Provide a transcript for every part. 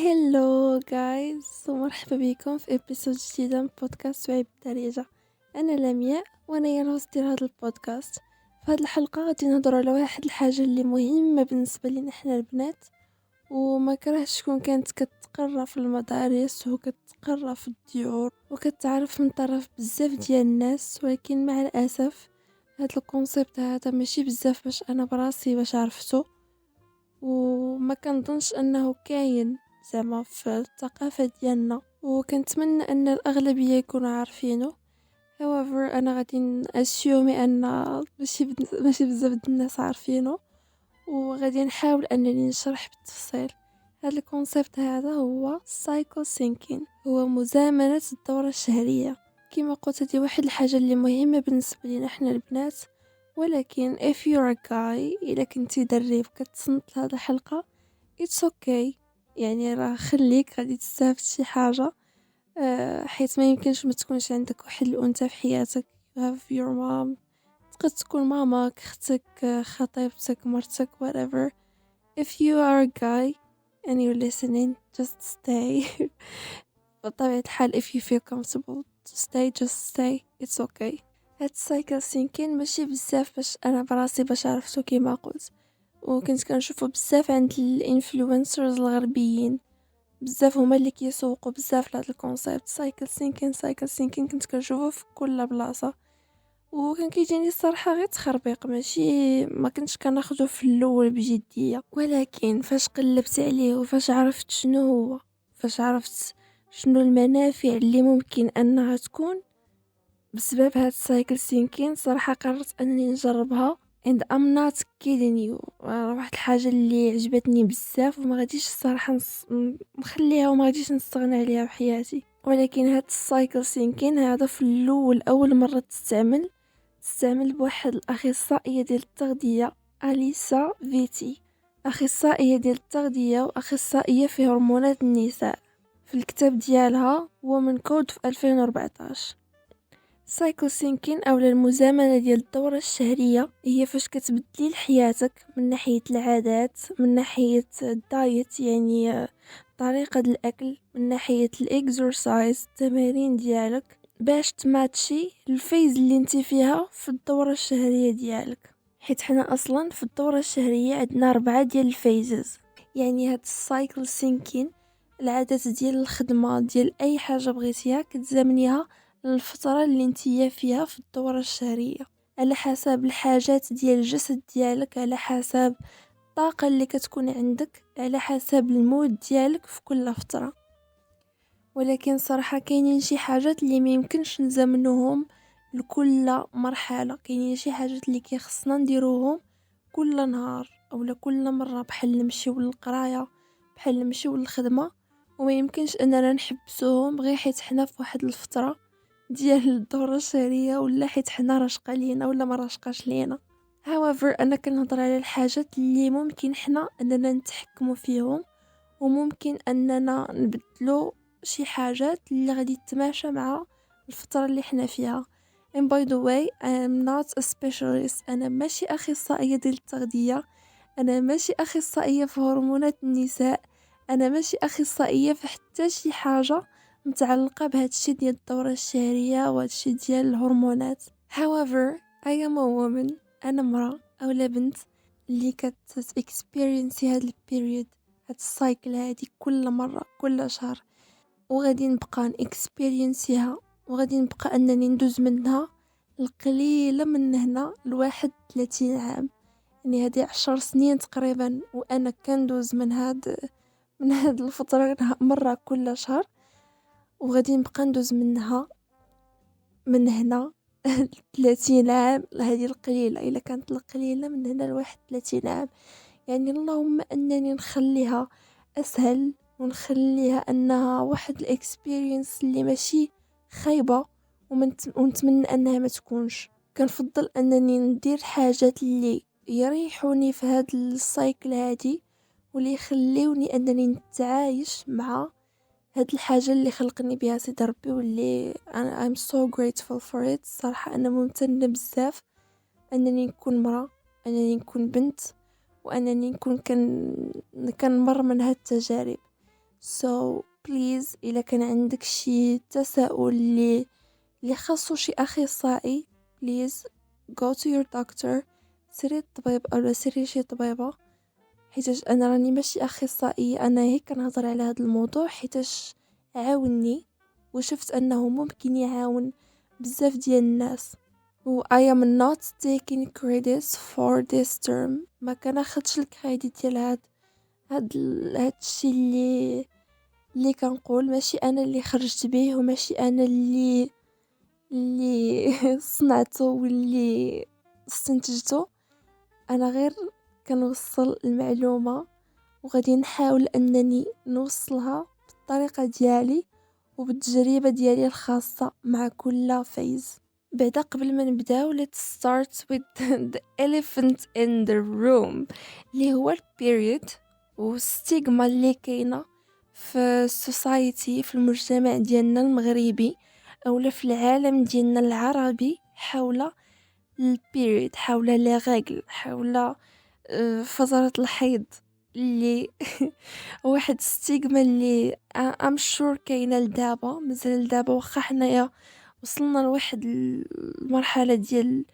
هلو جايز ومرحبا بكم في ابيسود جديدة من بودكاست وعي بالدارجة. انا لمياء وانا هي الهوست ديال هذا البودكاست. في هذه الحلقة غادي نهضروا على واحد الحاجة اللي مهمة بالنسبة لنا احنا البنات، وما كرهش تكون كانت كتقرا في المدارس وكتقرا في الديور وكتعرف من طرف بزاف ديال الناس، ولكن مع الاسف هذا الكونسيبت هذا ماشي بزاف باش انا براسي باش عرفته، وما كنظنش انه كاين زعما في الثقافه ديالنا، وكنتمنى ان الاغلبيه يكونوا عارفينه. however انا غادي ناسيومي ان ماشي بزاف د الناس عارفينه، وغادي نحاول انني نشرح بالتفصيل. هذا الكونسيبت هذا هو سايكل سينكين، هو مزامنه الدوره الشهريه. كما قلت هذه واحد الحاجه اللي مهمه بالنسبه لنا احنا البنات، ولكن if you're a guy إذا كنتي دري كتصنت لهذه الحلقة it's okay، يعني راه خليك غادي تستافد شي حاجة. حيث ما يمكنش ما تكونش عندك واحد الأنثى في حياتك. you have your mom، تقدر تكون ماماك، اختك، خطيبتك، مرتك، whatever. if you are a guy and you're listening just stay. بطبيعة الحال if you feel comfortable to stay just stay, it's okay. هاد السايكل سينكين ماشي بزاف باش انا براسي باش عرفتو كيما قلت، وكنت كنشوفو بزاف عند الانفلونسرز الغربيين، بزاف هما اللي كيسوقوا بزاف لهاد الكونسيبت سايكل سينكين كنت كنشوفو في كل بلاصه، وكان كيجيني الصراحه غير تخربيق، ماشي ما كنتش كناخدو في الاول بجديه. ولكن فاش قلبت عليه وفاش عرفت شنو هو، فاش عرفت شنو المنافع اللي ممكن انها تكون بسبب هاد السايكل سينكين، صراحة قررت انني نجربها and I'm not kidding you. واحد الحاجة اللي عجبتني بزاف وما غاديش الصراحة نخليها وما غاديش نستغنى عليها بحياتي. ولكن هاد السايكل سينكين هذا في الاول اول مرة تستعمل بواحد الاخصائية ديال التغذية، اليسا فيتي، اخصائية ديال التغذية واخصائية في هرمونات النساء. في الكتاب ديالها ومن كود في 2014. سايكل سينكين او المزامنه ديال الدوره الشهريه هي فاش كتبدلي لحياتك من ناحيه العادات، من ناحيه الدايت يعني طريقه الاكل، من ناحيه الاكسرسايز التمارين ديالك، باش تماتشي الفيز اللي انت فيها في الدوره الشهريه ديالك. حيت حنا اصلا في الدوره الشهريه عندنا 4 ديال الفيزز. يعني هاد السايكل سينكين العادات ديال الخدمه ديال اي حاجه بغيتيها كتزامنيها الفترة اللي انتي فيها في الدورة الشهرية، على حسب الحاجات ديال الجسد ديالك، على حسب الطاقة اللي كتكون عندك، على حسب المود ديالك في كل فترة. ولكن صراحة كاينين شي حاجات اللي ما يمكنش نزامنوهم لكل مرحلة، كاينين شي حاجات اللي كيخصنا نديروهم كل نهار او كل مرة، بحال نمشيو للقراية، بحال نمشيو للخدمة، وما يمكنش اننا نحبسوهم غير حيت حنا في واحد الفترة ديال الدورة الشهرية، ولا حيت حنا راشقة لينا ولا ما راشقاش لينا. however انا كنهضر على الحاجات اللي ممكن حنا اننا نتحكموا فيهم، وممكن اننا نبدلو شي حاجات اللي غادي تتماشى مع الفترة اللي حنا فيها. and by the way I'm not a specialist، انا ماشي اخصائية ديال التغذية، انا ماشي اخصائية في هرمونات النساء، انا ماشي اخصائية في حتى شي حاجة متعلقة بهذا الشيء ديال الدورة الشهرية وهذا الشيء ديال الهرمونات. however I am a woman، أنا مرأة أو لا بنت اللي experience هذا البيريود، هذا السايكل هذه كل مرة كل شهر، وغادي نبقى نكسبيرينسيها، وغادي نبقى أنني ندوز منها القليلة من هنا لواحد 30 عام. يعني هذه 10 سنين تقريبا وأنا كندوز من هاد الفترة مرة كل شهر، وغادي نبقى ندوز منها من هنا 30 عام. هذه القليلة إلا كانت القليلة من هنا لواحد 30 عام. يعني اللهم أنني نخليها أسهل، ونخليها أنها واحد الإكسبيرينس اللي ماشي خايبة، ونتمنى أنها ما تكونش. كنفضل أنني ندير حاجات اللي يريحوني في هاد السايكل هادي، واللي يخليوني أنني نتعايش مع هاد الحاجة اللي خلقني بها سيدي ربي، واللي I'm so grateful for it. صراحة أنا ممتنة بزاف أنني نكون مرأة، أنني نكون بنت، وأنني نكون كنمر من هاد التجارب. so please إلا كان عندك شي تساؤل اللي خاصو شي أخصائي please go to your doctor. سيري الطبيب أو سيري شي طبيبة، حيتاش أنا راني ماشي أخصائية، أنا هيك كنهضر على هذا الموضوع حيتاش عاوني وشفت أنه ممكن يعاون بزاف ديال الناس. و I am not taking credits for this term. ما كناخدش الكريديت ديال هاد الشي اللي كنقول. ماشي انا اللي خرجت به وماشي انا اللي صنعته واللي استنتجته. انا غير كنوصل المعلومة وغادي نحاول انني نوصلها بالطريقة ديالي وبالتجربة ديالي الخاصة مع كل فيز. بعدا قبل ما نبداو let's start with the elephant in the room اللي هو البيريود والستيغما اللي كاينه في السوسايتي، في المجتمع ديالنا المغربي اولا في العالم ديالنا العربي حول البيريود، حول لي ريغل، حول فترة الحيض اللي واحد ستيغما اللي ام شور كاينه لدابا، مازال لدابا واخا حنايا وصلنا لواحد المرحله ديال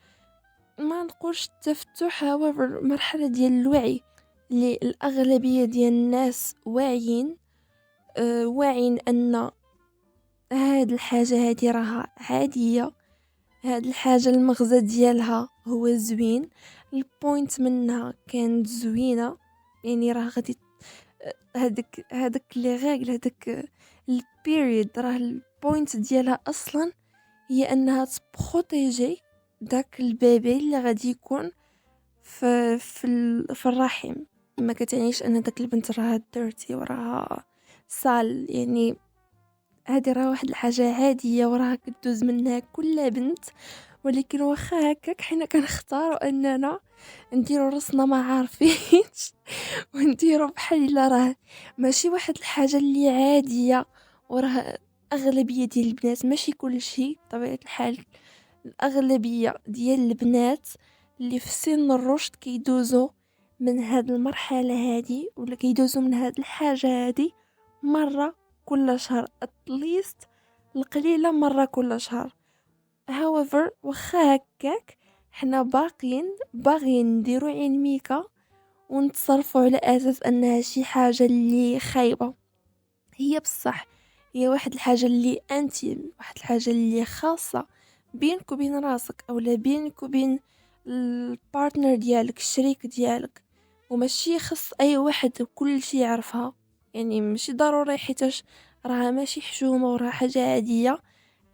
ما نقولش التفتح however مرحله ديال الوعي اللي الاغلبيه ديال الناس واعيين واعين ان هاد الحاجه هادي راها عاديه، هاد الحاجه المغزى ديالها هو زوين، البوينت منها كانت زوينه، يعني راه غادي هذاك لي ريغل هذاك البيريود راه البوينت ديالها اصلا هي انها تبروتيجي داك البيبي اللي غادي يكون في الرحم. ما كتعنيش ان داك البنت راها ديرتي وراها سال، يعني هذه راه واحد الحاجه عاديه وراها كدوز منها كل بنت، ولكن واخا هكاك حنا كنختاروا اننا نديروا راسنا ما عارفينش ونديروا بحال الا راه ماشي واحد الحاجه اللي عاديه وراه اغلبيه ديال البنات، ماشي كل شيء بطبيعه الحال، الاغلبيه ديال البنات اللي في سن الرشد كيدوزوا من هاد المرحله هادي ولا كيدوزوا من هاد الحاجه هادي مره كل شهر اتليست، القليله مره كل شهر. however واخا هكاك حنا باغيين نديرو عين ميكا ونتصرفوا على اساس انها شي حاجه اللي خايبه. هي بصح هي واحد الحاجه اللي انتيم، واحد الحاجه اللي خاصه بينك وبين راسك اولا بينك وبين البارتنر ديالك، الشريك ديالك، وماشي خص اي واحد كل شيء يعرفها. يعني ماشي ضروري حيتاش راها ماشي حشومه وراها حاجه عاديه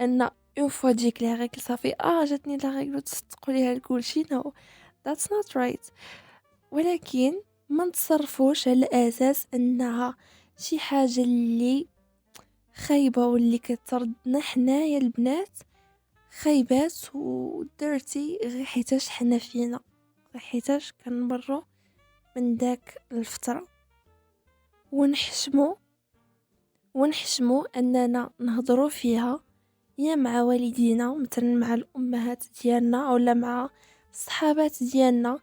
ان اون فوا تجيك لا ريغل صافي جاتني لا ريغل وتصدقوا ليها لكل شيء. no that's not right. ولكن ما نتصرفوش على اساس انها شي حاجه اللي خايبه واللي كتردنا حنايا البنات خايبات ودرتي غير حيتاش حنا فينا، غير حيتاش كنمروا من داك الفتره. ونحشموا اننا نهضروا فيها يا مع والدينا مثلا مع الامهات ديالنا ولا مع الصحابات ديالنا،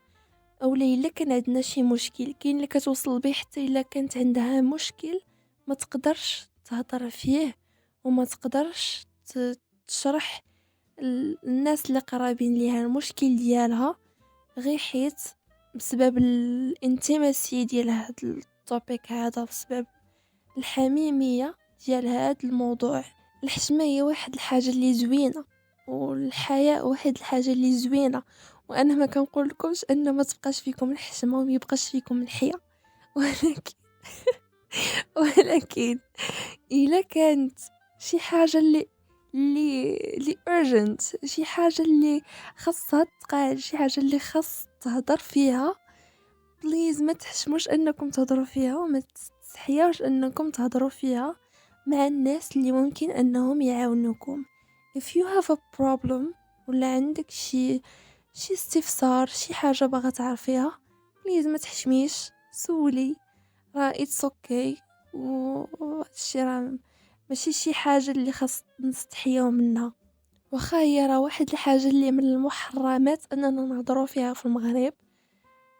اولا الا كان عندنا شي مشكل كاين اللي كتوصل به حتى الا كانت عندها مشكل ما تقدرش تهضر فيه وما تقدرش تشرح الناس اللي قرابين ليها المشكل ديالها، غير حيت بسبب الانتماسي ديال هذا التوبيك هذا، بسبب الحميميه ديال هذا الموضوع. الحشمه هي واحد الحاجه اللي زوينه والحياء واحد الحاجه اللي زوينه، وانا ما كنقول لكمش ان ما تبقاش فيكم الحشمه وما يبقاش فيكم الحياء، ولكن الا كانت شي حاجه اللي urgent، شي حاجه اللي خاصها تقال، شي حاجه اللي خاص تهضر فيها، بليز ما تحشموش انكم تهضروا فيها وما تستحياوش انكم تهضروا فيها مع الناس اللي ممكن انهم يعاونوكم. if you have a problem ولا عندك شي استفسار، شي حاجه باغا تعرفيها، بليز ما تحشميش سولي، راه it's okay. وهادشي راه ماشي شي حاجه اللي خاص نستحياو منها. واخا هي راه واحد الحاجه اللي من المحرمات اننا نهضروا فيها في المغرب،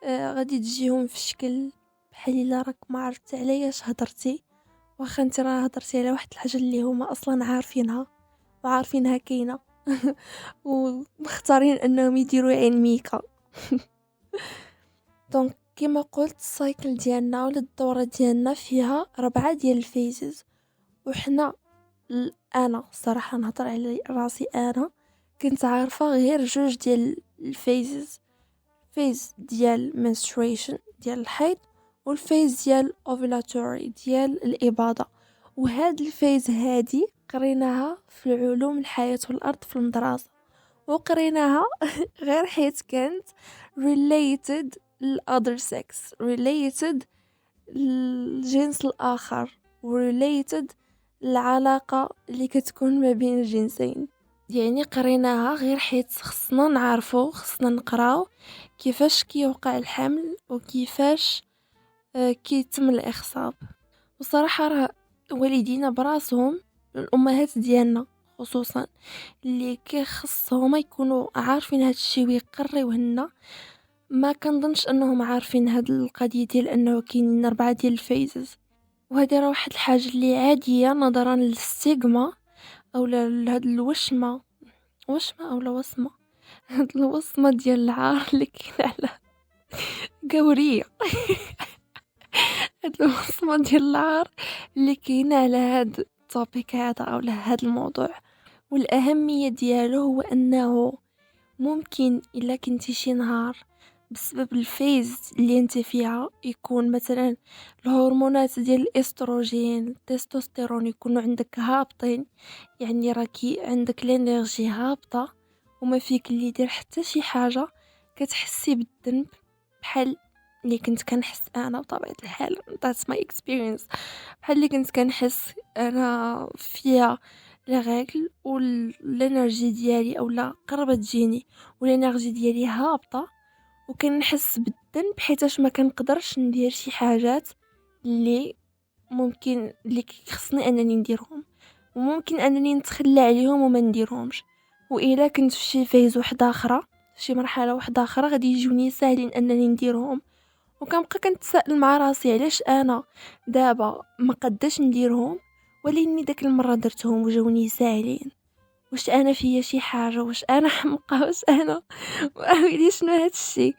غادي تجيهم في شكل بحال الا راك ما عرفت علاش هضرتي واخا انت راه هضرتي على واحد الحاجه اللي هما اصلا عارفينها كاينه ومختارين انهم يديروا عين ميكا. دونك كما قلت السايكل ديالنا ولا الدوره ديالنا فيها 4 ديال الفيزز، وحنا انا صراحه نهضر على راسي، انا كنت عارفه غير 2 ديال الفيزز، فيز ديال menstruation ديال الحيض والفيز ديال ovulatory ديال الاباضه. وهاد الفيز هادي قريناها في العلوم الحياه والارض في المدرسه، وقريناها غير حيت كانت related other sex، related الجنس الاخر، related العلاقه اللي كتكون ما بين الجنسين. يعني قريناها غير حيت خصنا نعرفو، خصنا نقراو كيفاش كيوقع الحمل وكيفاش كيتم الاخصاب. وصراحه راه والدينا براسهم، الامهات ديالنا خصوصا اللي كيخصهم يكونوا عارفين هاد الشيء ويقريوه، ما كنظنش انهم عارفين هاد القضيه ديال انه كاينين 4 ديال الفيزز. وهذه راه واحد الحاجه اللي عاديه نظرا للستيغما او لهاد الوشمه اولا وصمه، هاد الوصمه ديال العار اللي كاين على قوريه. هاد الوصمه ديال العار اللي كاينه على هاد التوبيك هذا او هاد الموضوع. والاهميه ديالو هو انه ممكن الا كنتي شي نهار بسبب الفيز اللي انت فيها يكون مثلا الهرمونات ديال الاستروجين التستوستيرون يكونوا عندك هابطين، يعني راكي عندك الانرجي هابطه وما فيك اللي يدير حتى شي حاجه، كتحسي بالذنب بحال اللي كنت كنحس انا بطبيعه الحال. that's my experience. بحال اللي كنت كنحس انا فيها لغاكل والانرجي ديالي اولا قربت تجيني والانرجي ديالي هابطه، وكنحس بالذنب حيتاش ما كنقدرش ندير شي حاجات اللي ممكن اللي خصني انني نديرهم، وممكن انني نتخلى عليهم وما نديرهمش. والا كنت في شي فيز واحده اخرى، شي مرحله واحده اخرى، غادي يجوني ساهلين انني نديرهم. وكنبقى كنتسائل مع راسي علاش انا دابا ما قداش نديرهم ولكني داك المره درتهم وجاوني ساهلين. واش انا فيا شي حاجه؟ واش انا حمقى؟ واش انا ويلي شنو هاد الشيء؟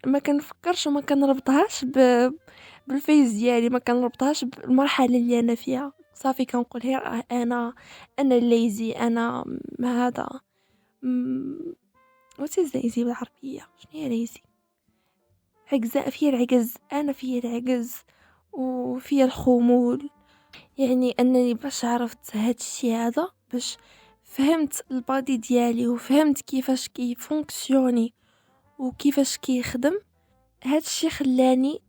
ما كنفكرش وما كنربطهاش بالفيز ديالي، ما كنربطهاش بالمرحله اللي انا فيها. صافي كنقول غير انا ليزي، انا ما هذا وات ليزي بالعربيه؟ شنو هي ليزي؟ عجزاء، فيا العجز، انا فيا العجز وفيا الخمول. يعني انني باش عرفت هاد الشيء هذا، باش فهمت البادي ديالي وفهمت كيفاش كيفونكسيوني وكيفاش كيخدم، هاد الشيء خلاني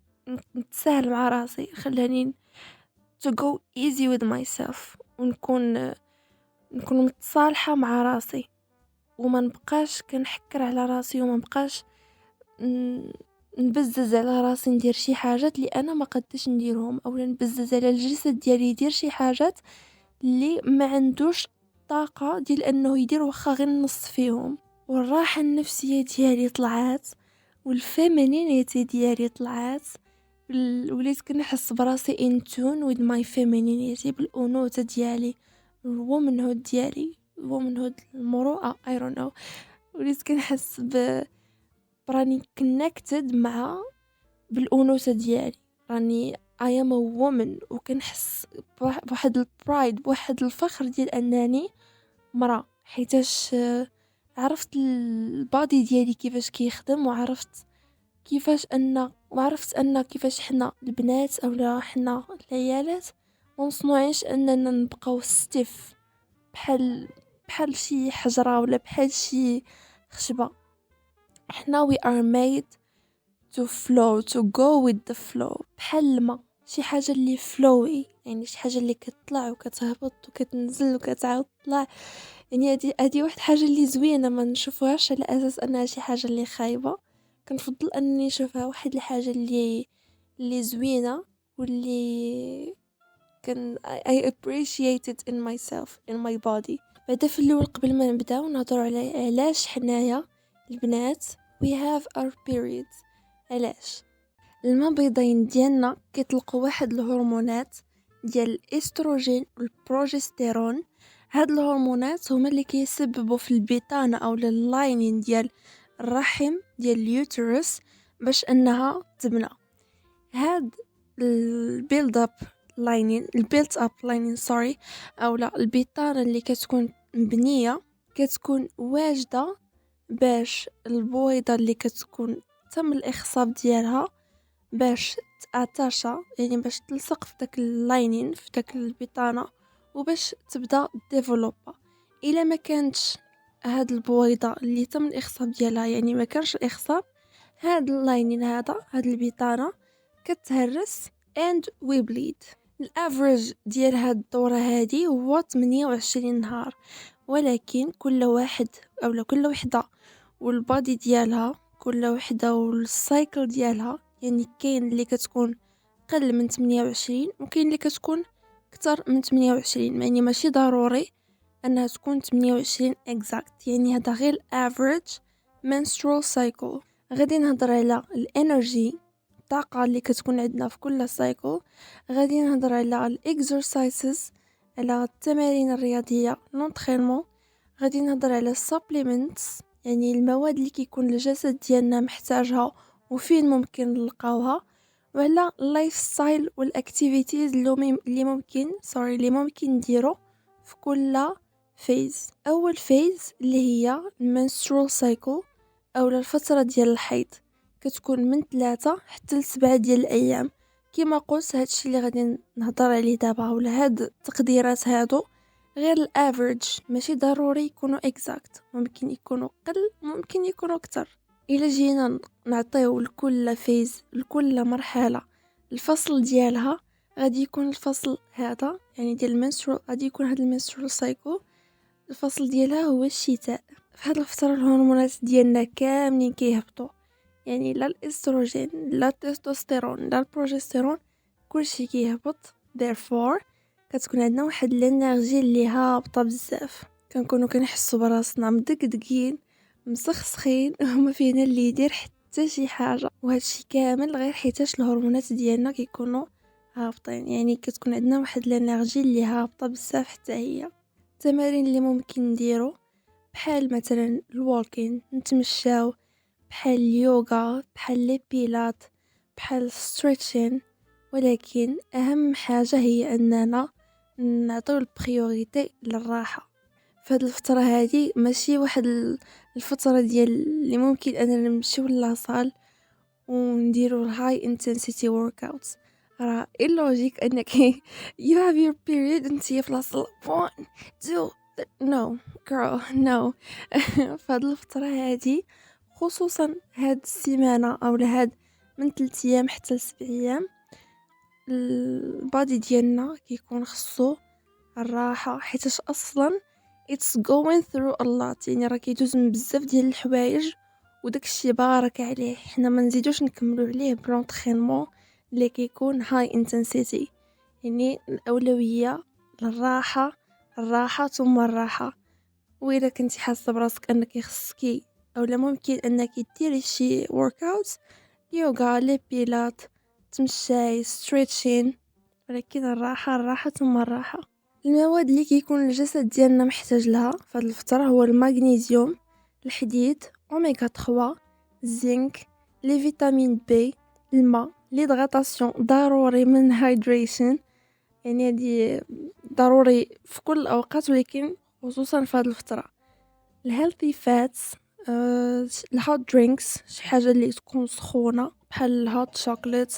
نتساهل مع راسي، خلاني to go easy with myself ونكون متصالحة مع راسي، وما نبقاش كنحكر على راسي، وما نبقاش نبزز على راسي ندير شي حاجات اللي انا ما قدش نديرهم، او نبزز على الجسد ديالي يدير شي حاجات اللي ما عندوش طاقه ديال انه يدير واخا غير نص فيهم. والراحه النفسيه ديالي طلعت، والفيمينينيتي ديالي طلعت، وليت كنحس براسي in tune with my femininity، بالانوثه ديالي، الومنهود ديالي، الومنهود، المروءه، I don't know. وليت كنحس براني connected بالانوثه ديالي، راني I am a woman، وكنحس بواحد البرايد، بواحد الفخر ديال انني مرأة، حيتاش عرفت البادي ديالي كيفاش كيخدم، وعرفت ان كيفاش حنا البنات اولا حنا العيالات مصنوعينش اننا نبقاو ستيف بحال شي حجره ولا بحال شي خشبه. حنا we are made to flow، to go with the flow، بحال الماء، شي حاجه اللي flowy، يعني شي حاجه اللي كتطلع وكتهبط وكتنزل وكتعاود تطلع. يعني هذه واحد حاجه اللي زوينه، ما نشوفوهاش على اساس انها شي حاجه اللي خايبه. كنفضل انني نشوفها واحد الحاجه اللي زوينه، واللي كان I appreciate it in myself in my body. بعدا في الاول قبل ما نبداو نهضروا على علاش حنايا البنات we have our periods. علاش المبيضين ديالنا كيطلقوا واحد الهرمونات ديال الاستروجين والبروجستيرون. هاد الهرمونات هما اللي كيسببوا في البطانه او اللاينين ديال الرحم ديال اليوترس باش انها تبنى. هاد البيلد اب لاينين سوري او لا البطانه اللي كتكون مبنيه كتكون واجده باش البويضه اللي كتكون تم الاخصاب ديالها باش تاتاشا، يعني باش تلصق في داك اللاينين في داك البطانه وباش تبدا ديفلوبا. الا ما كانتش هاد البويضه اللي تم الاخصاب ديالها، يعني ما كانش الاخصاب، هاد اللاينين هاد البطانه كتهرس and we bleed. الافرج ديال هاد الدوره هادي هو 28 نهار، ولكن كل واحد او كل وحده والبادي ديالها، كل وحده والسايكل ديالها، يعني كاين اللي كتكون قل من 28 وكاين اللي كتكون اكثر من 28، يعني ماشي ضروري انها تكون 28 exact، يعني هذا غير average menstrual cycle. غادي نهضر على الانرجي، الطاقه اللي كتكون عندنا في كل سايكل. غادي نهضر على الاكسرسايزز، على التمارين الرياضيه لونطرينمون. غادي نهضر على السبليمنتس، يعني المواد اللي كيكون الجسد ديالنا محتاجها وفين ممكن نلقاوها، وعلى اللايف ستايل والاكتيفيتيز اللي ممكن نديرو في كل فيز. اول فيز اللي هي المنسترول سايكل او الفتره ديال الحيض، كتكون من 3 حتى ل7 ديال الايام. كما قلت هادشي اللي غادي نهضر عليه دابا ولا هاد التقديرات هادو غير الافريج، ماشي ضروري يكونوا اكزاكت، ممكن يكونوا قل ممكن يكونوا اكتر. الا جينا نعطيو لكل فيز لكل مرحله الفصل ديالها، غادي يكون الفصل هذا يعني ديال المنسترول، غادي يكون هذا المنسترول سايكل الفصل ديالها هو الشتاء. في هذه الفتره الهرمونات ديالنا كاملين كيهبطوا، يعني لا الاستروجين لا التستوستيرون لا البروجستيرون، كلشي كيهبط. therefore كتكون عندنا واحد الانرجي اللي هابطه بزاف، كنكونوا كنحسوا براسنا مدقدقين مسخسخين وما فينا اللي يدير حتى شي حاجه. وهادشي كامل غير حيتاش الهرمونات ديالنا كيكونوا هابطين، يعني كتكون عندنا واحد الانرجي اللي هابطه بزاف. حتى هي التمارين اللي ممكن نديرو بحال مثلا الوالكين، نتمشاو، بحال اليوغا، بحال لي بيلات، بحال ستريتشين. ولكن اهم حاجه هي اننا نعطيو البريوريتي للراحه. فهاد الفتره هذه ماشي واحد الفتره ديال اللي ممكن اننا نمشيو لاصال ونديرو هاي انتنسيتي ورك اوتس. راه اللوجيك انك you have your period انتي في لاصال 1 2 no girl no. فهاد الفتره هذه خصوصا هاد السيمانه او لهاد من 3 ايام حتى ل7 ايام البادي ديالنا كيكون خصو الراحه، حيتاش اصلا it's going through a lot، يعني راه كيدوز من بزاف ديال الحوايج وداكشي بارك عليه. حنا ما نزيدوش نكملوا عليه بلونطرينمون اللي كيكون هاي انتنسيتي، يعني الاولويه للراحه، الراحه ثم الراحه. واذا كنتي حاسه براسك انك خصكي او لا ممكن انك ديري شي ورك اوت، يوغا، لي بيلات، تمشاي، ستريتشين، ولكن الراحه ثم الراحه. المواد اللي كيكون الجسد ديالنا محتاج لها في هذه الفتره هو المغنيسيوم، الحديد، اوميغا 3، الزنك، لي فيتامين بي، الماء، ليدغاتاسيون ضروري من هايدريشن، يعني هذه ضروري في كل الاوقات ولكن خصوصا في هذه الفتره. الهيلثي فاتس، الهوت درينكس، شي حاجه اللي تكون سخونه بحال الهوت شوكولات،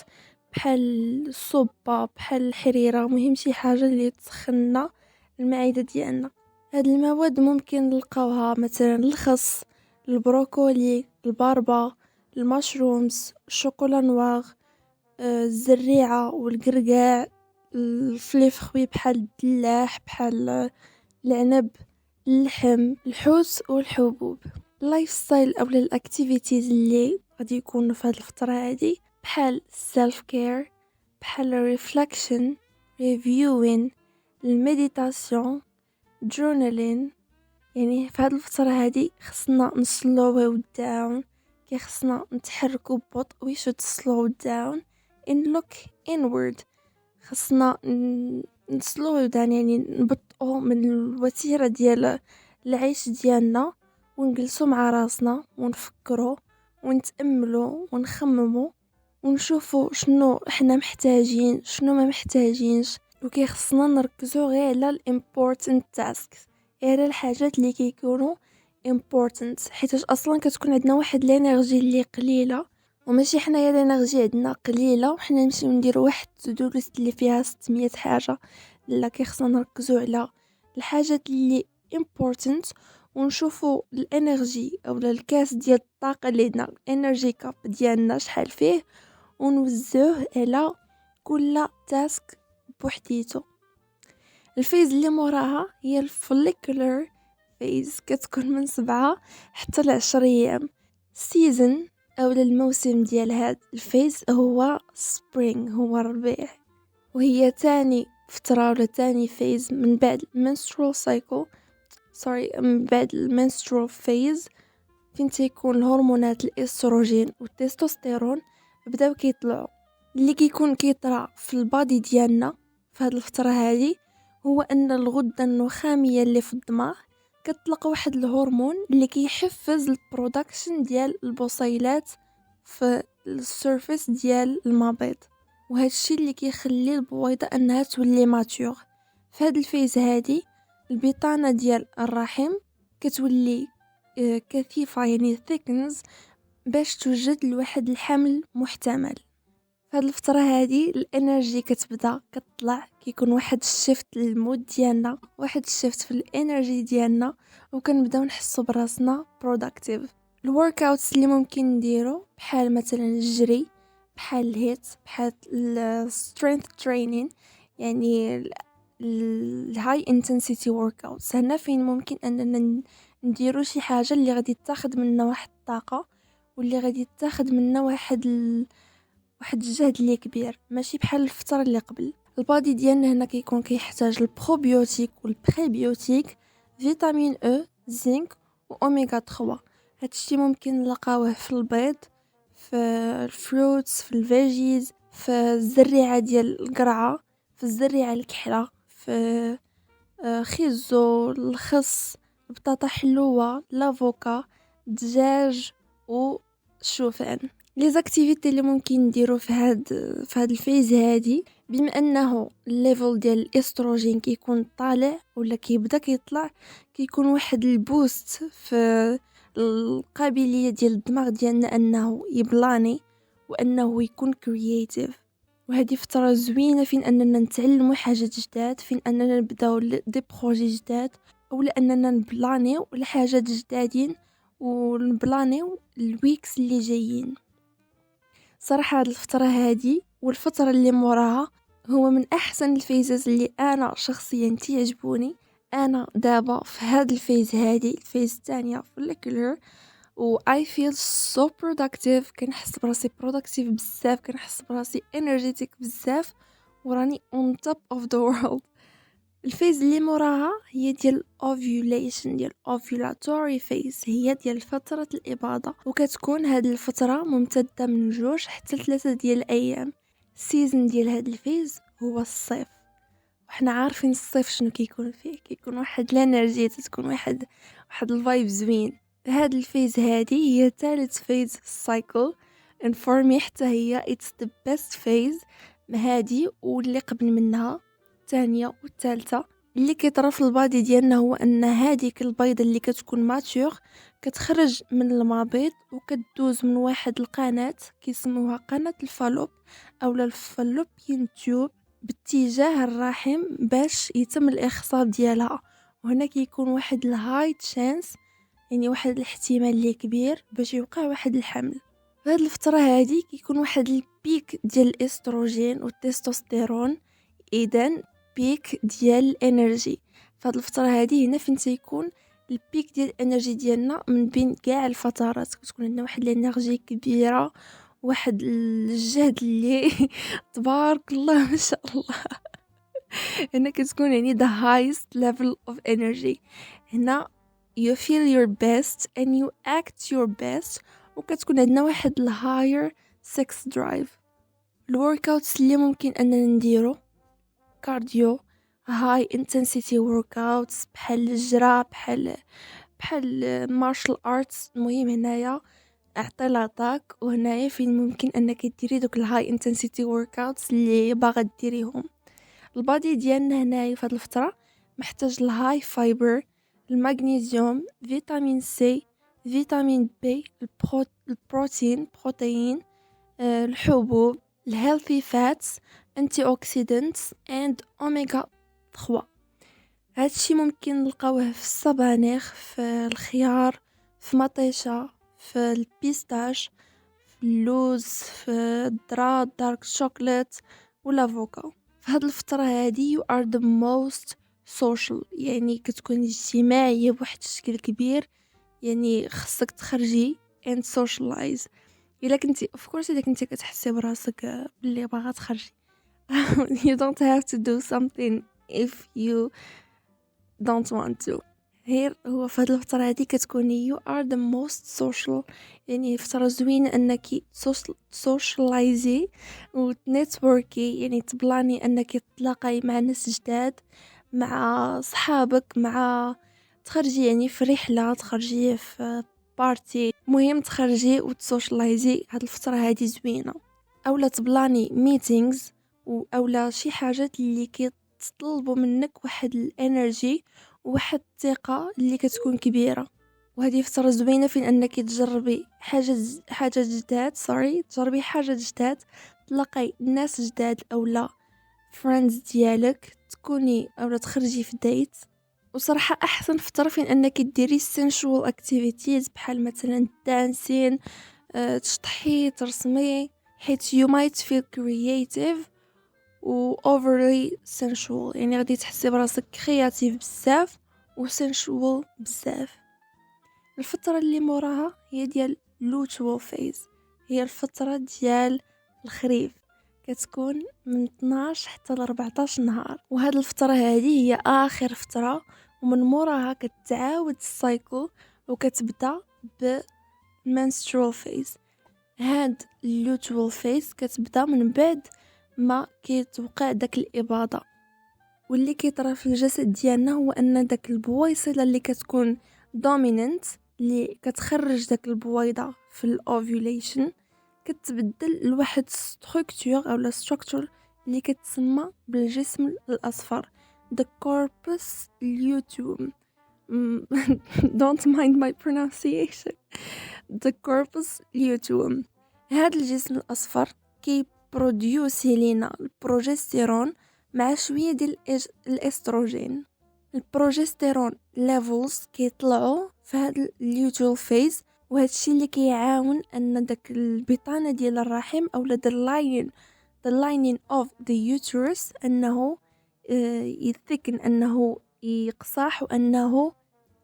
بحال الصوبه، بحال الحريره، مهم شي حاجه اللي تسخننا المعده ديالنا. هاد المواد ممكن نلقاوها مثلا الخس، البروكولي، الباربا، المشرومز، الشوكولا نواغ، الزريعه والقرقاع، الفليفخوي بحال الدلاح، بحال العنب، اللحم، الحوت والحبوب. اللايف ستايل او الاكتيفيتيز اللي غادي يكونوا في هذه الفتره هذه بحال السيلف كير، بحال الريفلكشن، ريفيوين، المديتاسيون، جورنالين. يعني في هذه الفتره هذه خصنا نسلوو داون، خصنا نتحركوا ببطء. we should slow down and look inward. خصنا نسلو دان، يعني نبطئو من الوتيره ديال العيش ديالنا، ونجلسو مع راسنا ونفكرو ونتاملو ونخممو ونشوفو شنو احنا محتاجين شنو ما محتاجينش. وكيخصنا نركزو غير على الامبورتنت تاسكس، على الحاجات اللي كيكونوا important، حيت اصلا كتكون عندنا واحد الانرجي اللي قليله، وماشي حنايا الانرجي عندنا قليله وحنا نمشيو نديرو واحد تو ليست اللي فيها 600 حاجه. لا، كيخصنا نركزو على الحاجات اللي important، ونشوفوا الانرجي او الكاس ديال الطاقه اللي عندنا، الانرجي كاب ديالنا شحال فيه، ونوزعوه على كل تاسك بوحديتو. الفيز اللي موراها هي الفوليكولر فيز، كتكون من 7 حتى ل10 ايام. سيزن او الموسم ديال هاد الفيز هو سبرينغ، هو الربيع، وهي تاني فترة ولا تاني فيز من بعد المنسترول سايكل، من بعد المنسترول فيز، فين تيكون الهرمونات الاستروجين والتستوستيرون بداو كيطلعوا. اللي كيكون كيطرا في البادي ديالنا في هاد الفترة هذه هو ان الغدة النخامية اللي في الدماغ كتطلق واحد الهرمون اللي كيحفز البرودكشن ديال البصيلات في السيرفيس ديال المبيض، وهذا الشيء اللي كيخلي البويضة انها تولي ماتيور. في هاد الفيز هذه البطانة ديال الرحم كتولي كثيفة، يعني thickens، باش توجد لواحد الحمل محتمل. في هاد الفترة هذه الانرجي كتبدا كتطلع، كيكون واحد الشيفت للمود ديالنا، واحد الشيفت في الانرجي ديالنا، وكنبداو نحسوا براسنا productive. الورك اوتس اللي ممكن نديرو بحال مثلا الجري، بحال الهيت، بحال السترينث ترينين، يعني الهاي انتنسيتي ورك اوتس. هنا فين ممكن اننا نديرو شي حاجه اللي غادي تاخد منا واحد الطاقه، واللي غادي تاخد منا واحد الجهد اللي كبير، ماشي بحال الفتره اللي قبل. البادي ديالنا هنا كيكون كيحتاج البروبيوتيك والبريبيوتيك، فيتامين او، زنك واوميغا 3. هادشي ممكن نلقاوه في البيض، في الفروتس، في الفيجيز، في الزريعه ديال القرعه، في الزريعه الكحله، في خيزو، الخس، البطاطا حلوه، لافوكا، الدجاج والشوفان. لي زاكتيفيتي اللي ممكن نديرو في هاد الفيز هادي، بما انه الليفل ديال الاستروجين كيكون طالع ولا كيبدا كيطلع، كيكون واحد البوست في القابليه ديال الدماغ ديالنا انه يبلاني وانه يكون كرييتيف. وهذه فتره زوينه فين اننا نتعلموا حاجات جداد، فين اننا نبداو دي بروجي جداد، او اننا نبلانيو الحاجات جدادين ونبلانيو الويكس اللي جايين. صراحه هذه الفتره هذه والفتره اللي موراها هو من احسن الفيزز اللي انا شخصيا تعجبوني. انا دابا في هذا الفيز هذه الفيز الثانيه follicular، و I feel so productive، كنحس براسي productive بزاف، كنحس براسي energetic بزاف، وراني on top of the world. الفيز اللي موراها هي ديال ovulation، ديال ovulatory phase، هي ديال فترة الإباضة، وكتكون هذه الفترة ممتدة من 2 حتى 3 ديال الأيام. السيزن ديال هذا الفيز هو الصيف، وحنا عارفين الصيف شنو كيكون فيه، كيكون واحد الانرجي، تكون واحد الفايب زوين. هاد الفيز هادي هي ثالث فيز السايكل، انفورمي حتى هي it's the best phase هادي، واللي قبل منها الثانيه والثالثه. اللي كيطرا في البادي ديالنا هو ان هذيك البيضه اللي كتكون ماتور كتخرج من المبيض وكتدوز من واحد القناه كيسموها قناه الفالوب او الفالوبيان تيوب باتجاه الرحم باش يتم الاخصاب ديالها. وهنا كيكون واحد الهاي تشانس، يعني واحد الاحتمال اللي كبير باش يوقع واحد الحمل. في هذه الفتره هذه كيكون واحد البيك ديال الاستروجين والتستوستيرون، اذا بيك ديال الانرجي. في هذه الفتره هذه هنا فين تيكون البيك ديال الانرجي ديالنا من بين كاع الفترات، كتكون عندنا واحد الانرجي كبيره، واحد الجهد اللي تبارك الله ما شاء الله. هنا كتكون يعني the highest level of energy. هنا you feel your best and you act your best، وكتكون عندنا واحد higher sex drive. الوركاوتس اللي ممكن اننا نديرو كارديو هاي انتنسيتي وركاوتس بحال الجرا بحال مارشال ارتس. المهم هنايا اعطي لاطاك، وهنايا فين ممكن انك ديري دوك الهاي انتنسيتي وركاوتس اللي باغا ديريهم. البادي ديالنا هنايا في هاد الفتره محتاج الهاي فايبر، المغنيسيوم، فيتامين سي، فيتامين بي، بروتين، الحبوب، الهيلثي فاتس، انتي اوكسيدنتس اند اوميغا 3. هادشي ممكن نلقاوه في السبانخ، في الخيار، في مطيشة، في البيستاش، في اللوز، في الذرة، الدارك شوكولات والافوكا. في هاد الفترة هادي you are the most social، يعني كتكون اجتماعية بواحد الشكل كبير، يعني خصك تخرجي and socialize. الا كنتي of course اذا كنتي كتحسي براسك باللي باغا تخرجي you don't have to do something if you don't want to. هو في هاد الفترة هادي كتكوني you are the most social، يعني فترة زوينة انك socialize وتنتوركي، يعني تبلاني انك تلاقاي مع ناس جداد، مع صحابك، مع تخرجي يعني في رحلة، تخرجي في بارتي، مهم تخرجي وتسوشلايزي. هاد الفترة هادي زوينة. اولا تبلاني ميتينغز اولا شي حاجات اللي كيطلبوا منك واحد الانرجي وواحد الثقة اللي كتكون كبيرة. وهذه فترة زوينة فين انك تجربي حاجة جداد تجربي حاجة جداد، تلاقي ناس جداد اولا فريندز ديالك، تكوني اولا تخرجي في ديت. وصراحة احسن فترة فين انك ديري sensual activities بحال مثلا دانسين، تشطحي، ترسمي، حيت you might feel creative و overly sensual، يعني غادي تحسي براسك كرياتيف بزاف و sensual بزاف. الفترة اللي موراها هي ديال luteal phase، هي الفترة ديال الخريف، كتكون من 12 حتى ل 14 نهار. وهاد الفترة هذه هي آخر فترة، ومن موراها كتعاود السايكل وكتبدا ب menstrual phase. هاد luteal phase كتبدا من بعد ما كيتوقع داك الإباضة. واللي كيطرى في الجسد ديالنا هو ان داك البويصله اللي كتكون دوميننت اللي كتخرج داك البويضه في الاوفيوليشن كتبدل لواحد ستركتور او لا ستركتور اللي كتسمى بالجسم الاصفر the corpus luteum. Don't mind my pronunciation. the corpus luteum. هذا الجسم الاصفر كي بروديوسي لينا البروجستيرون مع شويه ديال الاستروجين. البروجستيرون ليفلز كيطلعوا في هذا اليوتيول فيز، وهذا الشيء اللي كيعاون ان داك البطانه ديال الرحم او the lining of the uterus انه يثكن، انه يقصح، وانه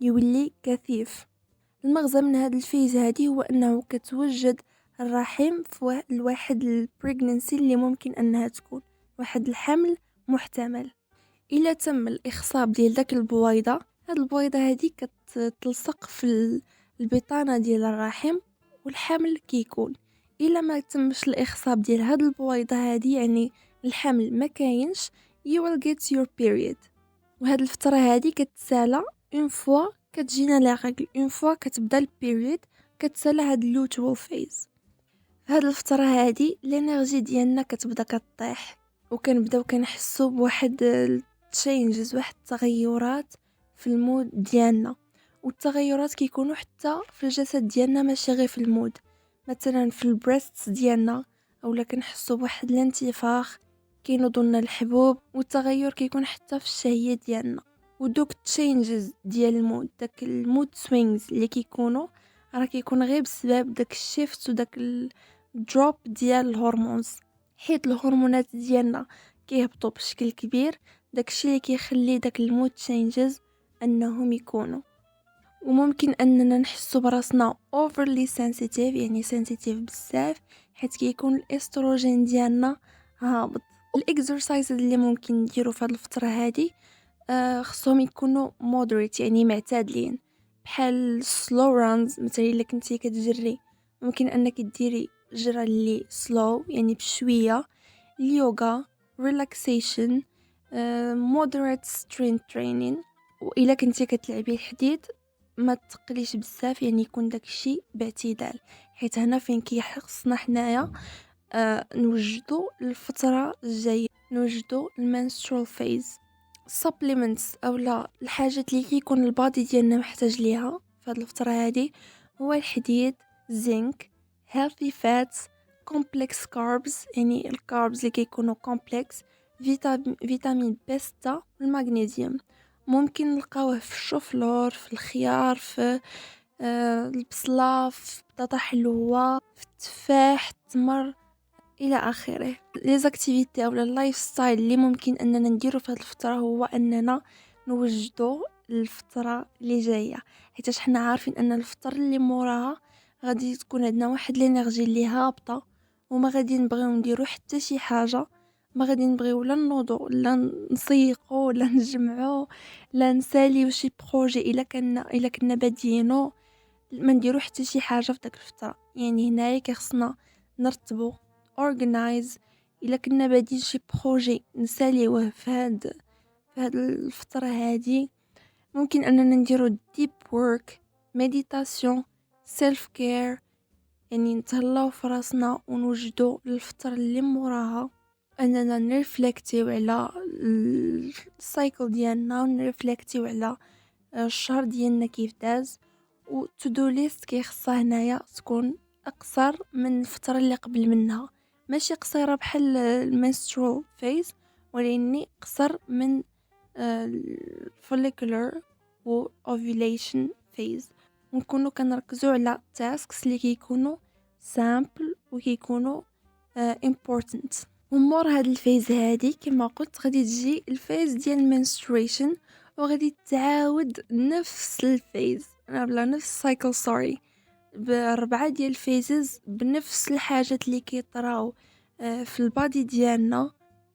يولي كثيف. المغزى من هذا الفيز هذه هو انه كتوجد الرحم في الواحد البريغننسي اللي ممكن انها تكون واحد الحمل محتمل. الا تم الاخصاب ديال داك البويضه، هاد البويضه هذه كتلصق في البطانه ديال الرحم والحمل كيكون. الا ما تمش الاخصاب ديال هاد البويضه هذه، يعني الحمل ما كاينش، you will get your period. وهاد الفتره هذه كتسالى اون فوا كتجينا لا ريغل، اون فوا كتبدا البيريود كتسالى هاد اللوتوال فيز. هاد الفتره هذه الانرجي ديالنا كتبدا كطيح، وكنبداو كنحسوا بواحد تشينجز، واحد التغيرات في المود ديالنا. والتغيرات كيكونوا حتى في الجسد ديالنا، ماشي غير في المود، مثلا في البريستس ديالنا اولا كنحسوا بواحد الانتفاخ، كينوضوا لنا الحبوب، والتغير كيكون حتى في الشهيه ديالنا. ودوك تشينجز ديال المود، داك المود سوينجز اللي كيكونوا راه كيكون غير بسبب داك الشيفت وداك الدروب ديال الهرمونز، حيت الهرمونات ديالنا كيهبطوا بشكل كبير. داكشي اللي كيخلي داك المود تشينجز انهم يكونوا. وممكن اننا نحسوا براسنا overly sensitive، يعني sensitive بزاف، حيت كيكون الاستروجين ديالنا هابط. الاكسرسايز اللي ممكن نديرو في هذه الفتره هذه خصهم يكونوا moderate، يعني معتدلين، بحال slow runs. مثلا الا كنتي كتجري ممكن انك ديري جرى اللي slow، يعني بشويه. اليوغا، relaxation، moderate strength training. وإلا كنتي كتلعبي الحديد ما تقليش بزاف، يعني يكون داكشي باعتدال، حيت هنا فين خصنا حنايا نوجدوا الفترة الجاية، نوجدوا المنسترول فيز. supplements اولا الحاجات اللي كيكون البادي ديالنا محتاج ليها في هذه الفترة هذه هو الحديد، زنك، healthy fats، complex carbs، يعني الكاربز اللي كيكونوا complex، فيتامين B6 والمغنيسيوم. ممكن نلقاوه في الشوفلور، في الخيار، في البصلة، في بطاطا حلوة، في التفاح، التمر الى اخره. لي زاكتيفيتي او اللايف ستايل اللي ممكن اننا نديرو في هذه الفتره هو اننا نوجدوا الفتره اللي جايه، حيت حنا عارفين ان الفتره اللي موراها غادي تكون عندنا واحد الانرجي اللي هابطه، وما غادي نبغيو نديرو حتى شي حاجه، ما غادي نبغيو لا نوضو لا نسيقو لا نجمعو لا نساليو شي بروجي الا كنا بادينو، ما نديرو حتى شي حاجه في داك الفتره. يعني هنايا كيخصنا نرتبو organize. إلا كنا بادين شي بروجي نساليوه في هاد الفترة هادي، ممكن أننا نديرو deep work، meditation، self care، يعني نتهلاو في راسنا ونوجدو الفترة اللي موراها أننا نرفلكتيو على السايكل ديالنا، ونرفلكتيو على الشهر ديالنا كيف داز. و to do list كيخصها هنايا تكون أقصر من الفترة اللي قبل منها، ماشي قصيرة بحال المنسترول فيز، ولكن قصر من follicular و ovulation phase. ونكونوا كنركزوا على tasks اللي كيكونوا simple وكيكونوا important. ومور هاد الفيز هادي كما قلت غادي تجي الفيز ديال المنستريشن، وغادي تعاود نفس الفيز بلا نفس السايكل ب4 ديال الفيزز بنفس الحاجات اللي كيطراو في البادي ديالنا.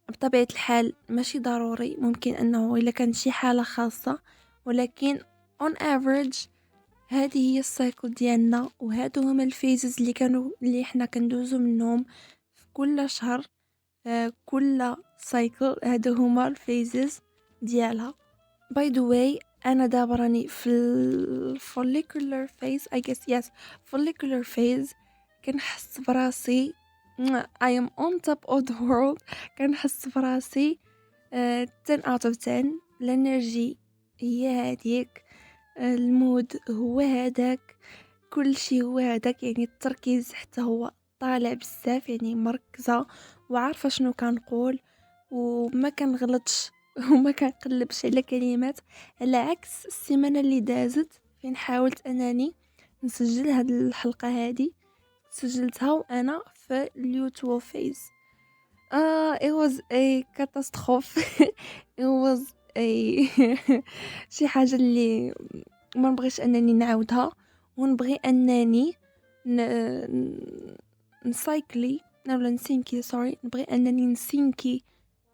بطبيعة الحال ماشي ضروري، ممكن انه الا كان شي حالة خاصة، ولكن on average هذه هي السايكل ديالنا، وهادو هما الفيزز اللي احنا كندوزو منهم في كل شهر. كل سايكل هادو هما الفيزز ديالها. by the way انا دابا راني في follicular phase I guess yes follicular phase. كنحس براسي I am on top of the world. كنحس براسي 10 out of 10. الانرجي هي هاديك، المود هو هذاك، كل شيء هو هذاك، يعني التركيز حتى هو طالع بزاف، يعني مركزة وعارفة شنو كنقول وما كنغلطش وما كنقلبش على كلمات، على عكس السيمانه اللي دازت فين حاولت انني نسجل هاد الحلقه هادي، سجلتها وانا في اليوتيوب فيز. it was a catastrophe. it was a شي حاجه اللي ما نبغيش انني نعاودها، ونبغي انني نسايكلي ولا نسينكي نبغي انني نسينكي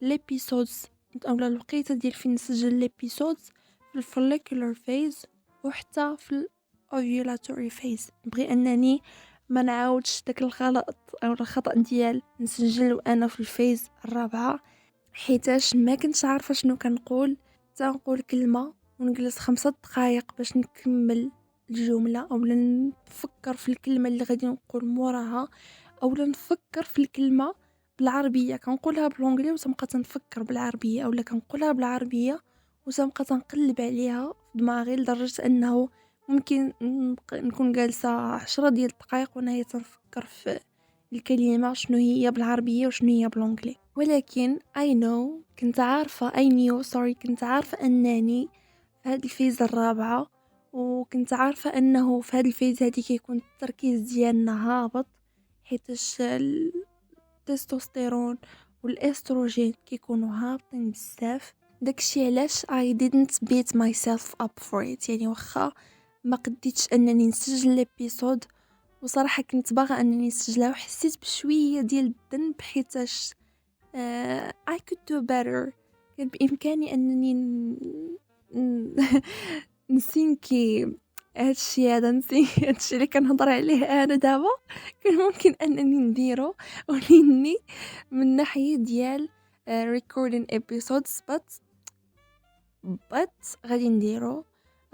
ليبيسودز اولا الوقيته ديال فين نسجل ليبيسودز في الفوليكولار فيز وحتى في الاوفيولاتوري فيز. نبغي انني ما نعاودش داك الغلط او الخطا ديال نسجل وانا في الفيز الرابعه، حيتاش ما كنتش عارفه شنو كنقول، تنقول كلمه ونجلس 5 دقائق باش نكمل الجمله، اولا نفكر في الكلمه اللي غادي نقول موراها، اولا نفكر في الكلمه بالعربيه كنقولها بالانجلي وتنبقى تنفكر بالعربيه، اولا كنقولها بالعربيه وتنبقى تنقلب عليها في دماغي، لدرجه انه ممكن نكون جالسه 10 ديال الدقائق وانا هي تنفكر في الكلمه شنو هي بالعربيه وشنو هي بالانجلي. ولكن كنت عارفه انني في هذه الفيز الرابعه، وكنت عارفه انه في هذه الفيز هذه كيكون التركيز ديالنا هابط، حيت التستوستيرون والاستروجين كيكونوا هابطين بزاف. داكشي علاش I didn't beat myself up for it، يعني واخا ما قديتش انني نسجل الابيسود، وصراحه كنت باغا انني نسجلها وحسيت بشويه ديال الذنب، حيتاش I could do better. كان بامكاني انني نسينكي هادشي اللي كنهضر عليه انا دابا، كان ممكن انني نديرو، ولاني من ناحيه ديال recording episodes but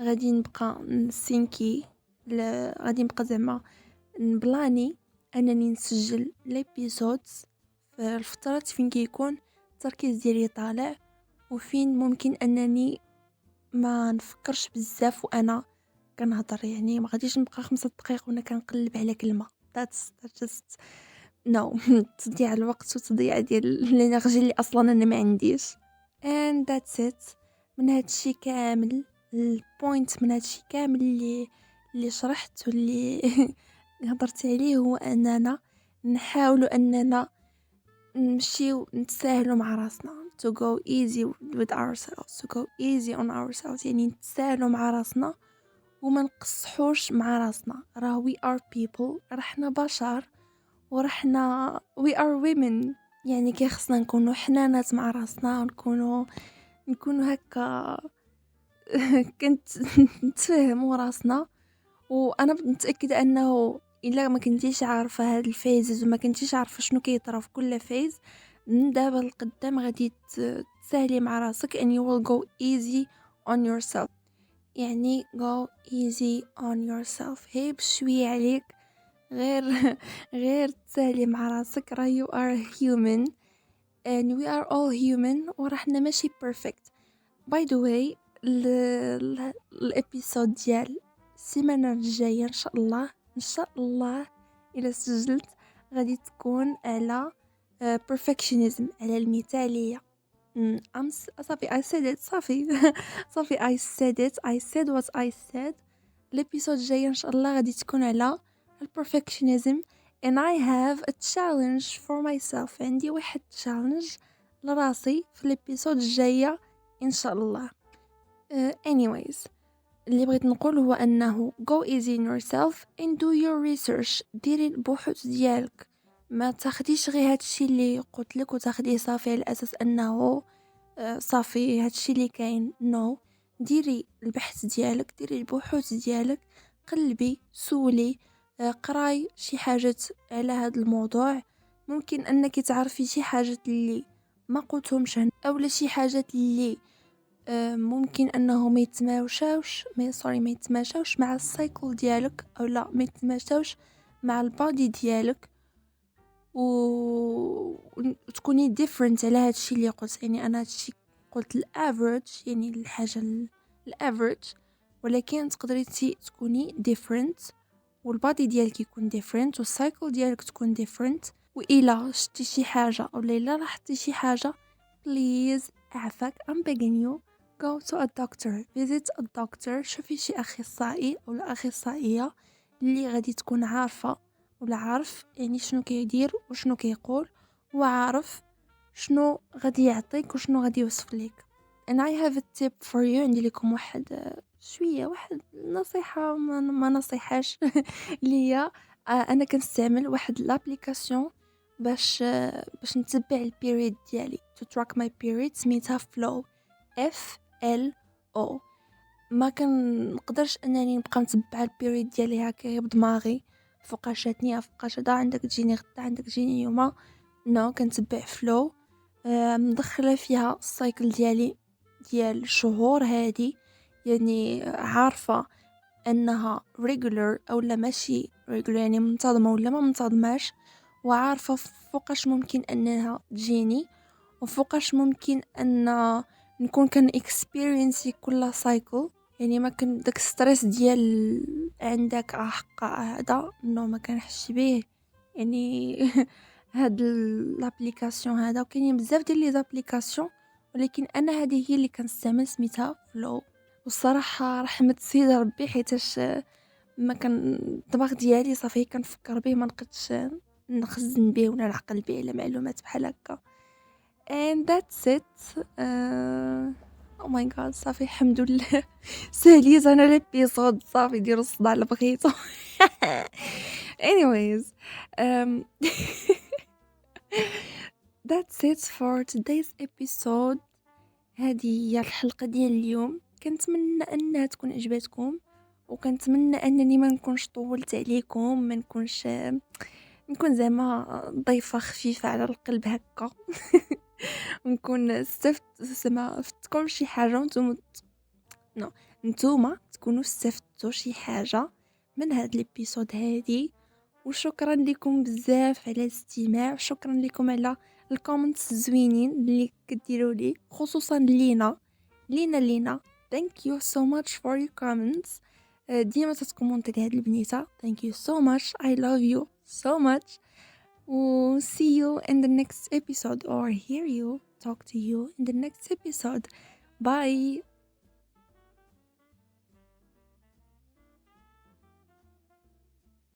غادي نبقى نسينكي غادي نبقى زعما نبلاني انني نسجل ليبيزودز في الفترات فين كيكون التركيز ديالي طالع وفين ممكن انني ما نفكرش بزاف وانا كنهضر. يعني ما غاديش نبقى 5 دقائق وانا كنقلب على كلمه. that's just no. تضيع الوقت وتضيع ديال الانرجي اللي اصلا انا ما عنديش. and that's it. من هادشي كامل البوينت من هادشي كامل اللي شرحت واللي هضرت عليه هو اننا نحاولوا اننا نمشيو نتساهلوا مع راسنا to go easy with ourselves to go easy on ourselves. يعني نتساهلوا مع راسنا وما نقصحوش مع راسنا. راه we are people. رحنا بشر ورحنا we are women. يعني كي خصنا نكونوا حنانات مع راسنا ونكونوا هكا كنت نتفهموا راسنا. وانا متاكده انه الا ما كنتيش عارفه هاد الفيزز وما كنتيش عارفه شنو كيطرا في كل فيز من دابا لقدام غادي تسهلي مع راسك and you will go easy on yourself. يعني go easy on yourself. هي بشويه عليك غير تسهلي مع راسك. راه you are human and we are all human ورحنا ماشي perfect. by the way الابيسود ديال السيمانه الجايه ان شاء الله الى سجلت غادي تكون على perfectionism على المثاليه. صافي I said it. صافي I said what I said. الابيسود الجايه ان شاء الله غادي تكون على perfectionism and I have a challenge for myself. عندي واحد challenge لراسي في الابيسود الجايه ان شاء الله. anyways اللي بغيت نقول هو انه go easy on yourself and do your research. ديري البحوث ديالك. ما تاخديش غير هادشي اللي قلت لك وتاخديه صافي على اساس انه صافي هادشي اللي كاين. no. ديري البحث ديالك. ديري البحوث ديالك. قلبي سولي قراي شي حاجات على هذا الموضوع. ممكن انك تعرفي شي حاجات اللي ما قلتهمش او شي حاجات اللي ممكن انه ما يتماشاوش مع السايكل ديالك او لا ما يتماشاوش مع البادي ديالك وتكوني different على هادشي اللي قلت. يعني انا هادشي قلت الافريج يعني الحاجه الافريج ولكن تقدري تكوني different والبادي ديالك يكون different والسايكل ديالك تكون different. وإلا شتي شي حاجه او لا لاحظتي شي حاجه please عفاك I'm begging you go to a doctor. visit a doctor. شوفي شي اخصائي او اخصائيه اللي غادي تكون عارفه ولا عارف يعني شنو كيدير وشنو كيقول وعارف شنو غادي يعطيك وشنو غادي يوصف لك. and I have a tip for you. عندي لكم واحد نصيحه ما نصيحاش ليا. انا كنستعمل واحد لابليكاسيون باش نتبع البيريد ديالي to track my period. سميتها flow FLO. ما كنقدرش انني نبقى نتبع البيريد ديالي هكا بدماغي فوقاش جاتني فوقاش هذا عندك تجيني غدا عندك تجيني يوما. نو كنتبع فلو مدخله فيها السايكل ديالي ديال الشهور هادي. يعني عارفه انها regular او لا ماشي regular يعني منتظمه ولا ما منتظماش وعارفه فوقاش ممكن انها تجيني وفوقاش ممكن ان نكون كان experience كل سايكل. يعني ما كان داك ستريس ديال عندك حق هذا انه ما كنحش به. يعني هاد الابليكاسيون هذا وكاينين بزاف ديال لي زابليكاسيون ولكن انا هذه هي اللي كنستعمل سميتها فلو. والصراحه رحمه سيدي ربي حيتاش ما كان الدماغ ديالي صافي كنفكر به ما نقدش نخزن به ولا نعقل به على معلومات بحال هكا. and that's it. oh my god صافي الحمد لله ساليت انا الابيسود صافي ديروا الصداع اللي بغيتو. anyways that's it for today's episode. هذه هي الحلقه ديال اليوم. كنتمنى انها تكون عجبتكم وكنتمنى انني ما نكونش طولت عليكم ما نكون زعما ضيفه خفيفه على القلب هكا. ونكون فتكم شي حاجة نتوما تكونوا استفدتوا شي حاجة من هاد الابيسود هادي. وشكرا لكم بزاف على الاستماع، وشكرا لكم على الكومنتس الزوينين اللي كديروا لي، خصوصا لينا thank you so much for your comments. ديما تتكومونتي لهاد البنيته. thank you so much, I love you so much. See you in the next episode, or hear you talk to you in the next episode. Bye.